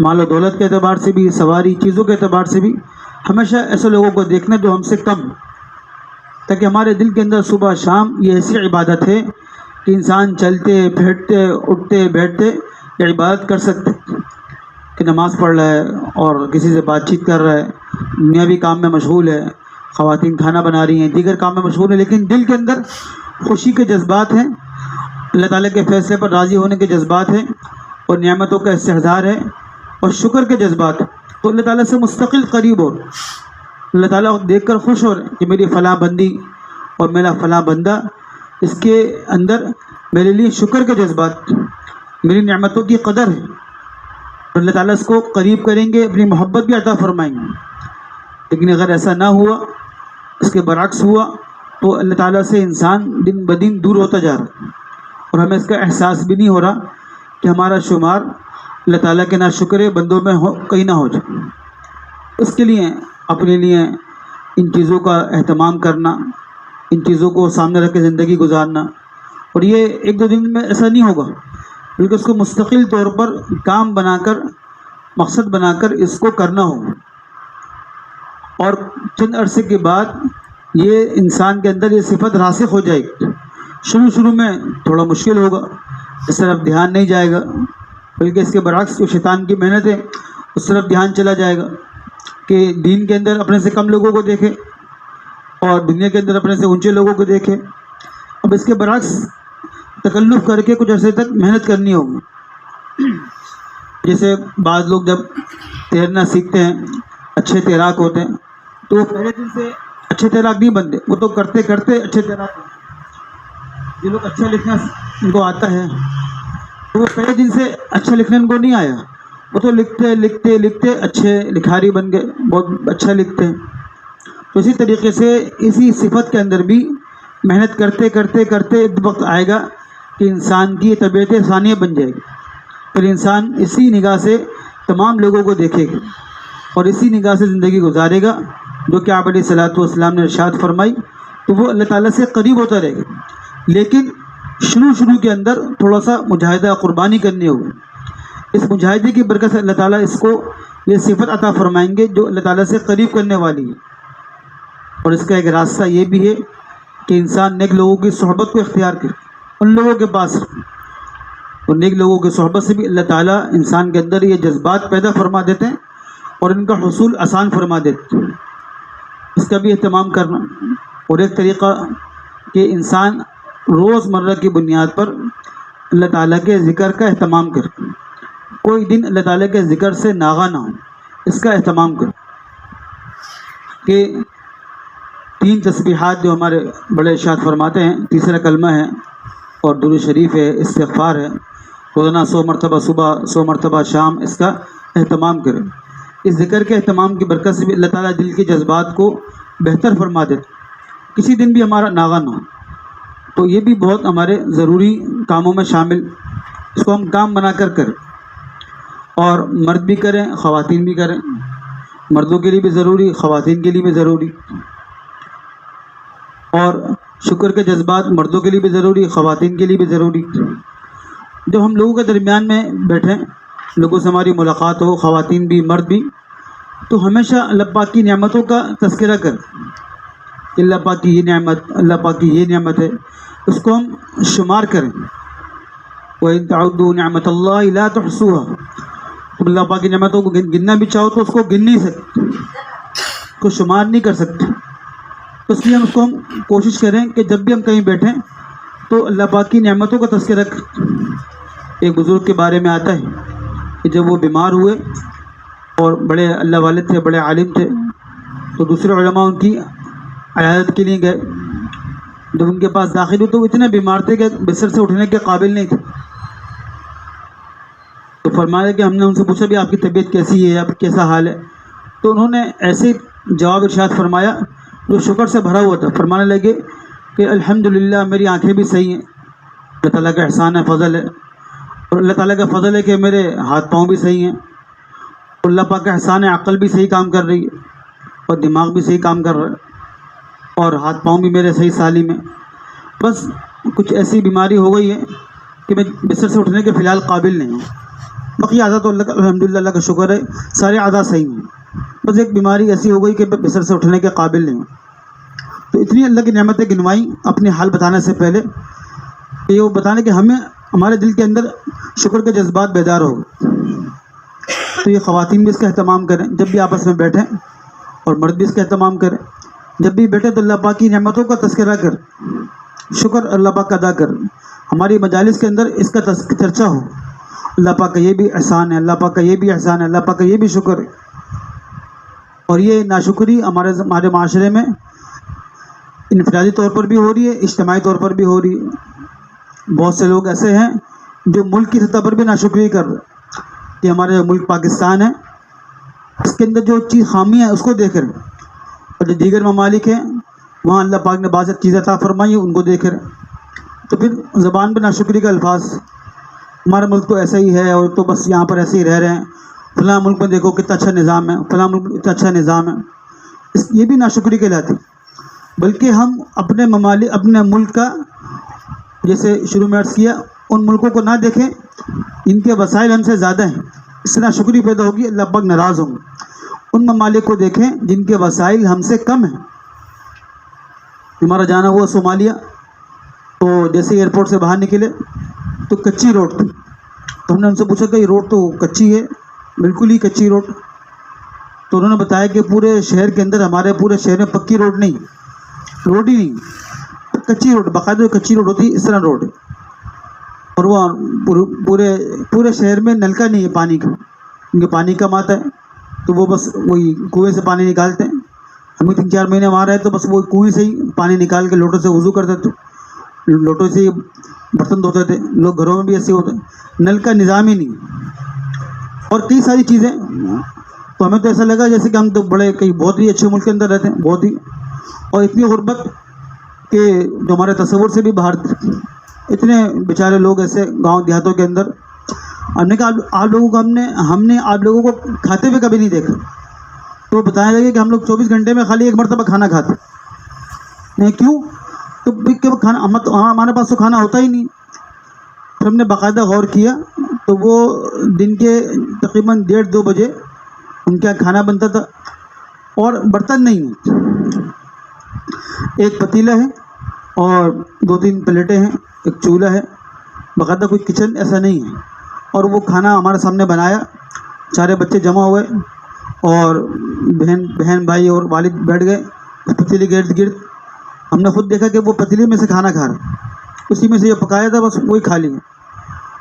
مال و دولت کے اعتبار سے بھی، سواری چیزوں کے اعتبار سے بھی ہمیشہ ایسے لوگوں کو دیکھنا جو ہم سے کم، تاکہ ہمارے دل کے اندر صبح شام یہ ایسی عبادت ہے کہ انسان چلتے پھرتے اٹھتے بیٹھتے یہ عبادت کر سکتے، کہ نماز پڑھ رہا ہے اور کسی سے بات چیت کر رہا ہے، دنیاوی کام میں مشغول ہے، خواتین کھانا بنا رہی ہیں، دیگر کام میں مشغول ہیں، لیکن دل کے اندر خوشی کے جذبات ہیں، اللہ تعالیٰ کے فیصلے پر راضی ہونے کے جذبات ہیں، اور نعمتوں کا استحضار ہے اور شکر کے جذبات ہیں، تو اللہ تعالیٰ سے مستقل قریب ہو، اللہ تعالیٰ دیکھ کر خوش ہو رہے کہ میری فلاں بندی اور میرا فلاں بندہ، اس کے اندر میرے لیے شکر کے جذبات، میری نعمتوں کی قدر ہے، اور اللہ تعالیٰ اس کو قریب کریں گے، اپنی محبت بھی عطا فرمائیں گے۔ لیکن اگر ایسا نہ ہوا، اس کے برعکس ہوا، تو اللہ تعالیٰ سے انسان دن بدن دور ہوتا جا رہا ہے، اور ہمیں اس کا احساس بھی نہیں ہو رہا کہ ہمارا شمار اللہ تعالیٰ کے ناشکرے بندوں میں کہیں نہ ہو جائے۔ اس کے لیے اپنے لیے ان چیزوں کا اہتمام کرنا، ان چیزوں کو سامنے رکھ کے زندگی گزارنا، اور یہ ایک دو دن میں ایسا نہیں ہوگا، بلکہ اس کو مستقل طور پر کام بنا کر، مقصد بنا کر اس کو کرنا ہوگا، اور چند عرصے کے بعد یہ انسان کے اندر یہ صفت راسخ ہو جائے گی۔ شروع میں تھوڑا مشکل ہوگا، اس طرف دھیان نہیں جائے گا، بلکہ اس کے برعکس جو شیطان کی محنت ہے اس طرف دھیان چلا جائے گا کہ دین کے اندر اپنے سے کم لوگوں کو دیکھے اور دنیا کے اندر اپنے سے اونچے لوگوں کو دیکھے۔ اب اس کے برعکس تکلف کر کے کچھ عرصے تک محنت کرنی ہوگی۔ جیسے بعض لوگ جب تیرنا سیکھتے ہیں، اچھے تیراک ہوتے ہیں، تو وہ پہلے دن سے اچھے تیراک نہیں بنتے، وہ تو کرتے کرتے اچھے تیراک ہوتے ہیں۔ جو لوگ اچھا لکھنا ان کو آتا ہے، تو وہ پہلے دن سے اچھا لکھنا ان کو نہیں آیا، وہ تو لکھتے لکھتے لکھتے اچھے لکھاری بن گئے، بہت اچھا لکھتے ہیں۔ تو اسی طریقے سے اسی صفت کے اندر بھی محنت کرتے کرتے کرتے ایک وقت آئے گا کہ انسان کی طبیعت ثانیہ بن جائے گی، پھر انسان اسی نگاہ سے تمام لوگوں کو دیکھے گا اور اسی نگاہ سے زندگی گزارے گا، جو کہ آپ علیہ الصلوۃ والسلام نے ارشاد فرمائی، تو وہ اللہ تعالیٰ سے قریب ہوتا رہے گا۔ لیکن شروع کے اندر تھوڑا سا مجاہدہ قربانی کرنی ہوگی، اس مجاہدے کی برکت سے اللہ تعالیٰ اس کو یہ صفت عطا فرمائیں گے جو اللہ تعالیٰ سے قریب کرنے والی ہے۔ اور اس کا ایک راستہ یہ بھی ہے کہ انسان نیک لوگوں کی صحبت کو اختیار کرے، ان لوگوں کے پاس، اور نیک لوگوں کی صحبت سے بھی اللہ تعالیٰ انسان کے اندر یہ جذبات پیدا فرما دیتے ہیں اور ان کا حصول آسان فرما دیتے ہیں۔ اس کا بھی اہتمام کرنا، اور ایک طریقہ کہ انسان روز مرہ کی بنیاد پر اللہ تعالیٰ کے ذکر کا اہتمام کرے، کوئی دن اللہ تعالیٰ کے ذکر سے ناغا نہ ہو، اس کا اہتمام کرے۔ کہ 3 تسبیحات جو ہمارے بڑے ارشاد فرماتے ہیں، تیسرا کلمہ ہے اور درود شریف ہے، استغفار ہے، روزانہ 100 مرتبہ صبح 100 مرتبہ شام اس کا اہتمام کرے۔ اس ذکر کے اہتمام کی برکت سے بھی اللہ تعالیٰ دل کے جذبات کو بہتر فرما دیتے، کسی دن بھی ہمارا ناغا نہ ہو۔ تو یہ بھی بہت ہمارے ضروری کاموں میں شامل، اس کو ہم کام بنا کر کریں، اور مرد بھی کریں خواتین بھی کریں، مردوں کے لیے بھی ضروری، خواتین کے لیے بھی ضروری، اور شکر کے جذبات مردوں کے لیے بھی ضروری، خواتین کے لیے بھی ضروری۔ جب ہم لوگوں کے درمیان میں بیٹھیں، لوگوں سے ہماری ملاقات ہو، خواتین بھی مرد بھی، تو ہمیشہ اللہ پاک کی نعمتوں کا تذکرہ کریں کہ اللہ پاک کی یہ نعمت، اللہ پاک کی یہ نعمت ہے، اس کو ہم شمار کریں۔ وَإِن تَعُدُّوا نِعْمَةَ اللَّهِ لَا تُحْصُوهَا، تم اللہ پاک کی نعمتوں کو گننا بھی چاہو تو اس کو گن نہیں سکتے، اس کو شمار نہیں کر سکتے۔ تو اس لیے ہم کوشش کریں کہ جب بھی ہم کہیں بیٹھیں تو اللہ پاک کی نعمتوں کا تذکرہ کریں۔ ایک بزرگ کے بارے میں آتا ہے کہ جب وہ بیمار ہوئے اور بڑے اللہ والے تھے، بڑے عالم تھے، تو دوسرے علماء ان کی عیادت کے لیے گئے۔ جب ان کے پاس داخل ہوئے تو وہ اتنے بیمار تھے کہ بستر سے اٹھنے کے قابل نہیں تھے۔ تو فرمایا کہ ہم نے ان سے پوچھا بھی آپ کی طبیعت کیسی ہے، آپ کیسا حال ہے؟ تو انہوں نے ایسے جواب ارشاد فرمایا جو شکر سے بھرا ہوا تھا۔ فرمانے لگے کہ الحمدللہ میری آنکھیں بھی صحیح ہیں، اللہ تعالیٰ کا احسان ہے، فضل ہے، اور اللہ تعالیٰ کا فضل ہے کہ میرے ہاتھ پاؤں بھی صحیح ہیں، اور اللہ پاک کا احسان ہے عقل بھی صحیح کام کر رہی ہے، اور دماغ بھی صحیح کام کر رہا ہے، اور ہاتھ پاؤں بھی میرے صحیح سالم ہیں۔ بس کچھ ایسی بیماری ہو گئی ہے کہ میں بستر سے اٹھنے کے فی الحال قابل نہیں ہوں، باقی اعضاء تو اللہ کا الحمدللہ اللہ کا شکر ہے سارے اعضاء صحیح ہیں، بس ایک بیماری ایسی ہو گئی کہ میں بستر سے اٹھنے کے قابل نہیں ہوں۔ تو اتنی اللہ کی نعمتیں گنوائیں اپنے حال بتانے سے پہلے کہ یہ وہ بتانے کہ ہمیں ہمارے دل کے اندر شکر کے جذبات بیدار ہو۔ تو یہ خواتین بھی اس کا اہتمام کریں، جب بھی آپس میں بیٹھیں، اور مرد بھی اس کا اہتمام کریں، جب بھی بیٹھے تو اللہ پاک کی نعمتوں کا تذکرہ کر، شکر اللہ پاک کا ادا کر، ہماری مجالس کے اندر اس کا چرچا ہو، اللہ پاک کا یہ بھی احسان ہے، اللہ پاک کا یہ بھی احسان ہے، اللہ پاک کا یہ بھی شکر ہے۔ اور یہ ناشکری ہمارے معاشرے میں انفرادی طور پر بھی ہو رہی ہے، اجتماعی طور پر بھی ہو رہی ہے۔ بہت سے لوگ ایسے ہیں جو ملک کی سطح پر بھی ناشکری کر رہے ہیں کہ ہمارے ملک پاکستان ہے، اس کے اندر جو چیز خامی ہے اس کو دیکھ رہے ہیں، اور جو دیگر ممالک ہیں وہاں اللہ پاک نے بعض چیزیں عطا فرمائی ہیں ان کو دیکھ رہے ہیں، تو پھر زبان پہ ناشکری کا الفاظ، ہمارا ملک تو ایسا ہی ہے، اور تو بس یہاں پر ایسے ہی رہ رہے ہیں، فلاں ملک میں دیکھو کتنا اچھا نظام ہے، فلاں ملک میں اتنا اچھا نظام ہے، یہ بھی ناشکری کہلاتی۔ بلکہ ہم اپنے ممالک، اپنے ملک کا، جیسے شروع میں عرض کیا، ان ملکوں کو نہ دیکھیں ان کے وسائل ہم سے زیادہ ہیں، اس سے ناشکری پیدا ہوگی، اللہ پاک ناراض ہوں گے۔ ان ممالک کو دیکھیں جن کے وسائل ہم سے کم ہیں۔ ہمارا جانا ہوا صومالیہ، تو جیسے ایئرپورٹ سے باہر نکلے تو کچی روڈ تھی، تو ہم نے ان سے پوچھا کہ یہ روڈ تو کچی ہے، بالکل ہی کچی روڈ، تو انہوں نے بتایا کہ پورے شہر کے اندر، ہمارے پورے شہر میں پکی روڈ نہیں، روڈ ہی نہیں، کچی روڈ، باقاعدہ کچی روڈ ہوتی ہے اس طرح روڈ ہے، اور وہ پورے شہر میں نلکا نہیں ہے پانی کا، کیونکہ پانی کم آتا ہے تو وہ بس وہی کنویں سے پانی نکالتے ہیں۔ ہم 3-4 مہینے وہاں رہے تو بس وہ کنویں سے ہی پانی نکال کے لوٹوں سے وضو کرتے تھے، لوٹوں سے ہی برتن دھوتے تھے، لوگ گھروں میں بھی ایسے ہوتے ہیں، نل کا نظام ہی نہیں، اور کئی ساری چیزیں۔ تو ہمیں تو ایسا لگا جیسے کہ ہم تو کئی بہت ہی اچھے ملک کے اندر رہتے ہیں، بہت ہی، اور اتنی غربت کہ جو ہمارے تصور سے بھی باہر تھے، اتنے بیچارے لوگ ایسے گاؤں دیہاتوں کے اندر۔ ہم نے کہا آپ لوگوں کو ہم نے آپ لوگوں کو کھاتے ہوئے کبھی نہیں دیکھا، تو بتانے لگے کہ ہم لوگ 24 گھنٹے میں خالی ایک مرتبہ کھانا کھاتے ہیں۔ کیوں؟ تو کھانا ہمارے پاس تو کھانا ہوتا ہی نہیں۔ پھر ہم نے باقاعدہ غور کیا تو وہ دن کے تقریباً 1:30-2 بجے ان کے کھانا بنتا تھا، اور برتن نہیں ہیں، ایک پتیلا ہے اور 2-3 پلیٹیں ہیں، ایک چولہا ہے، باقاعدہ کوئی کچن ایسا نہیں ہے، اور وہ کھانا ہمارے سامنے بنایا، سارے بچے جمع ہوئے، اور بہن بھائی اور والد بیٹھ گئے اس پتیلے کے ارد گرد۔ ہم نے خود دیکھا کہ وہ پتیلے میں سے کھانا کھا رہا، اسی میں سے یہ پکایا تھا، بس وہی کھا لیا،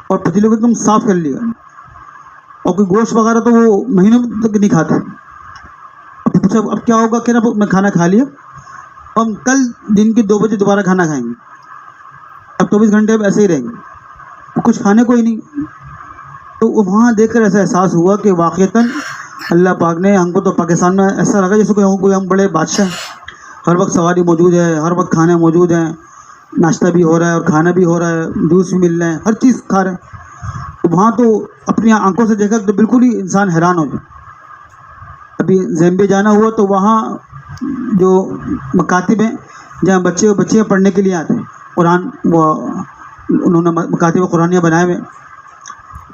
اور پتیلے کو ایک دم صاف کر لیا، اور کوئی گوشت وغیرہ تو وہ مہینوں تک نہیں کھاتے۔ پوچھا اب کیا ہوگا، کہنا میں کھانا کھا لیا، ہم کل دن کے 2 بجے دوبارہ کھانا کھائیں گے، اب 24 گھنٹے اب ایسے ہی رہیں گے، کچھ کھانے کو ہی نہیں۔ تو وہاں دیکھ کر ایسا احساس ہوا کہ واقعتاً اللہ پاک نے ہم کو، تو پاکستان میں ایسا لگا جیسے کوئی ہم بڑے بادشاہ، ہر وقت سواری موجود ہے، ہر وقت کھانے موجود ہیں، ناشتہ بھی ہو رہا ہے اور کھانا بھی ہو رہا ہے، جوس بھی مل رہے ہیں، ہر چیز کھا رہے ہیں، تو وہاں تو اپنی آنکھوں سے دیکھا تو بالکل ہی انسان حیران ہو جائے۔ ابھی زیمبے جانا ہوا تو وہاں جو مکاتب ہیں جہاں بچے اور بچیاں پڑھنے کے لیے آتے ہیں قرآن، وہ انہوں نے مکاتب قرآنیہ بنائے ہوئے،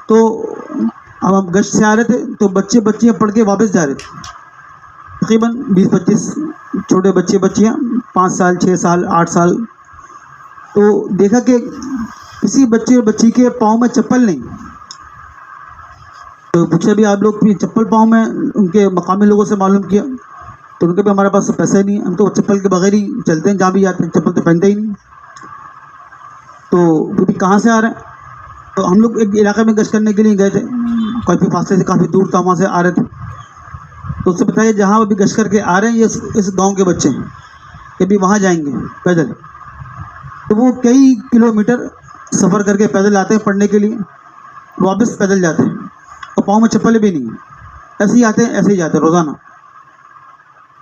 تو اب ہم گشت سے آ رہے تھے تو بچے بچیاں پڑھ کے واپس جا رہے تھے، تقریباً 20-25 چھوٹے بچے بچیاں، 5 سال 6 سال 8 سال، تو دیکھا کہ کسی بچے اور بچی کے پاؤں میں چپل نہیں، تو پوچھا بھی آپ لوگ بھی چپل پاؤں میں؟ ان کے مقامی لوگوں سے معلوم کیا تو ان کے بھی ہمارے پاس تو پیسے نہیں، ہم تو چپل کے بغیر ہی چلتے ہیں، جہاں بھی جاتے ہیں چپل تو پہنتے ہی نہیں۔ تو وہ بھی کہاں سے آ رہے ہیں؟ تو ہم لوگ ایک علاقے میں گشت کرنے کے لیے گئے تھے، کافی فاصلے سے، کافی دور تھا، وہاں سے آ رہے تھے، تو اس سے بتائیے جہاں ابھی گشت کر کے آ رہے ہیں یہ اس گاؤں کے بچے ہیں کہ بھی وہاں جائیں گے پیدل، تو وہ کئی کلومیٹر سفر کر کے پیدل آتے ہیں پڑھنے کے لیے، واپس پیدل جاتے ہیں اور پاؤں میں چپل بھی نہیں، ایسے ہی آتے ہیں ایسے ہی جاتے ہیں روزانہ۔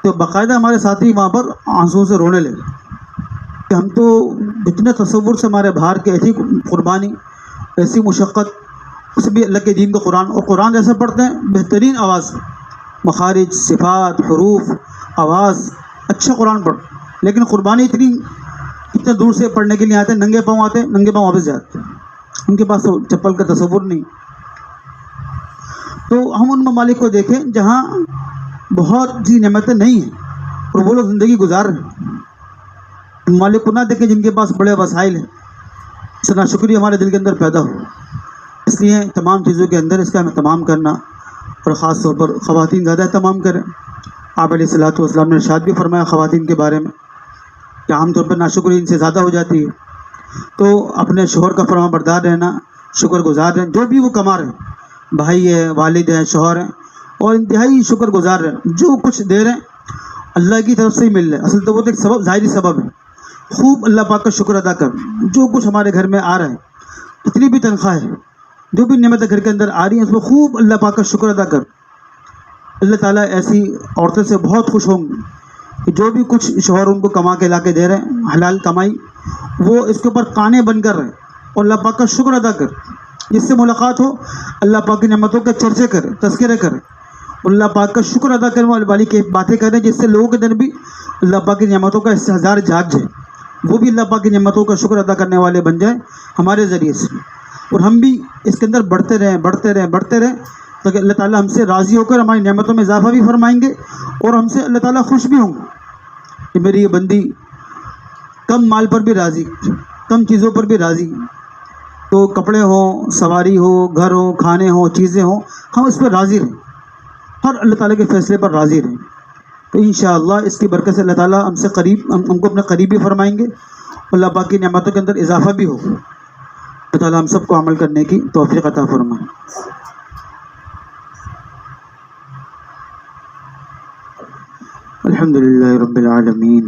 تو باقاعدہ ہمارے ساتھی وہاں پر آنسوؤں سے رونے لگے کہ ہم تو اتنے تصور سے ہمارے باہر کے، ایسی قربانی، ایسی مشقت، اس بھی اللہ کے دین کا قرآن، اور قرآن جیسے پڑھتے ہیں بہترین آواز، مخارج، صفات، حروف، آواز، اچھا قرآن پڑھ، لیکن قربانی اتنے دور سے پڑھنے کے لیے آتے ہیں، ننگے پاؤں آتے ہیں، ننگے پاؤں واپس جاتے ہیں، ان کے پاس تو چپل کا تصور نہیں۔ تو ہم ان ممالک کو دیکھیں جہاں بہت سی نعمتیں نہیں ہیں اور وہ لوگ زندگی گزار رہے ہیں، ممالک کو نہ دیکھیں جن کے پاس بڑے وسائل ہیں، اس نا شکریہ ہمارے دل کے اندر پیدا ہو۔ اس لیے تمام چیزوں کے اندر اس کا ہم اہتمام کرنا، اور خاص طور پر خواتین زیادہ اہتمام کریں۔ آپ علیہ الصلوۃ والسلام نے ارشاد بھی فرمایا خواتین کے بارے میں کہ عام طور پر ناشکری ان سے زیادہ ہو جاتی ہے، تو اپنے شوہر کا فرما بردار رہنا، شکر گزار رہیں، جو بھی وہ کما رہے ہیں، بھائی ہے، والد ہیں، شوہر ہیں، اور انتہائی شکر گزار رہیں، جو کچھ دے رہے ہیں اللہ کی طرف سے ہی مل رہا ہے، اصل تو وہ تو ایک سبب، ظاہری سبب ہے، خوب اللہ پاک کا شکر ادا کر، جو کچھ ہمارے گھر میں آ رہا ہے، کتنی بھی تنخواہ ہے، جو بھی نعمتیں گھر کے اندر آ رہی ہیں، اس میں خوب اللہ پاک کا شکر ادا کر۔ اللہ تعالیٰ ایسی عورتوں سے بہت خوش ہوں گے کہ جو بھی کچھ شوہر ان کو کما کے لا کے دے رہے ہیں، حلال کمائی، وہ اس کے اوپر قانے بن کر رہے اور اللہ پاک کا شکر ادا کر، جس سے ملاقات ہو اللہ پاک کی نعمتوں کے چرچے کرے، تذکرے کرے، اللہ پاک کا شکر ادا کرنے والی کی باتیں کریں، جس سے لوگوں کے دن بھی اللہ پاک کی نعمتوں کا استحضار جاگ جائے، وہ بھی اللہ پاک کی نعمتوں کا شکر ادا کرنے والے بن جائیں ہمارے ذریعے سے، اور ہم بھی اس کے اندر بڑھتے رہیں بڑھتے رہیں بڑھتے رہیں، تاکہ اللہ تعالیٰ ہم سے راضی ہو کر ہماری نعمتوں میں اضافہ بھی فرمائیں گے، اور ہم سے اللہ تعالیٰ خوش بھی ہوں گے کہ میری یہ بندی کم مال پر بھی راضی، کم چیزوں پر بھی راضی، تو کپڑے ہوں، سواری ہو، گھر ہو، کھانے ہوں، چیزیں ہوں، ہم اس پر راضی رہیں، ہر اللہ تعالیٰ کے فیصلے پر راضی رہیں، تو انشاءاللہ اس کی برکت سے اللہ تعالیٰ ہم سے قریب، ہم کو اپنے قریب بھی فرمائیں گے، اللہ پاک کی نعمتوں کے اندر اضافہ بھی ہوگا۔ اللہ تعالیٰ ہم سب کو عمل کرنے کی توفیق عطا فرمائے۔ الحمد لله رب العالمين،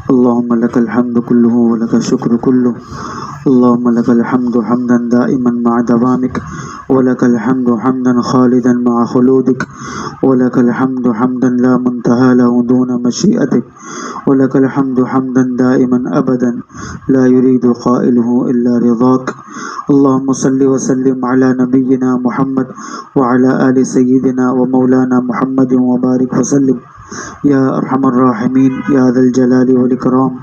اللهم لك الحمد كله ولك الشكر كله، اللهم لك الحمد حمدا دائما مع دوامك، ولك الحمد حمدا خالدا مع خلودك، ولك الحمد حمدا لا منتهى له دون مشيئتك، ولك الحمد حمدا دائما أبدا لا يريد قائله إلا رضاك۔ اللهم صل وسلم على نبينا محمد وعلى آل سيدنا ومولانا محمد وبارك وسلم یا ارحم الراحمین یا ذا الجلال والاکرام۔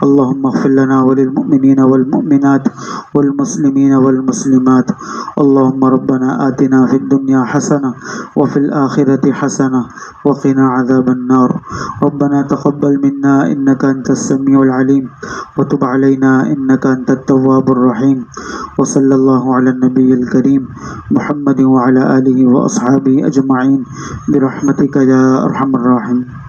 اللهم اغفر لنا وللمؤمنین والمؤمنات والمسلمین والمسلمات۔ اللهم ربنا آتنا في الدنيا حسنة وفي الآخرة حسنة وقنا عذاب النار۔ ربنا تقبل منا إنك أنت السميع العليم وتب علينا إنك أنت التواب الرحيم، وصلى الله على النبي الكريم محمد وعلى آله وأصحابه أجمعين برحمتك يا أرحم الراحمين۔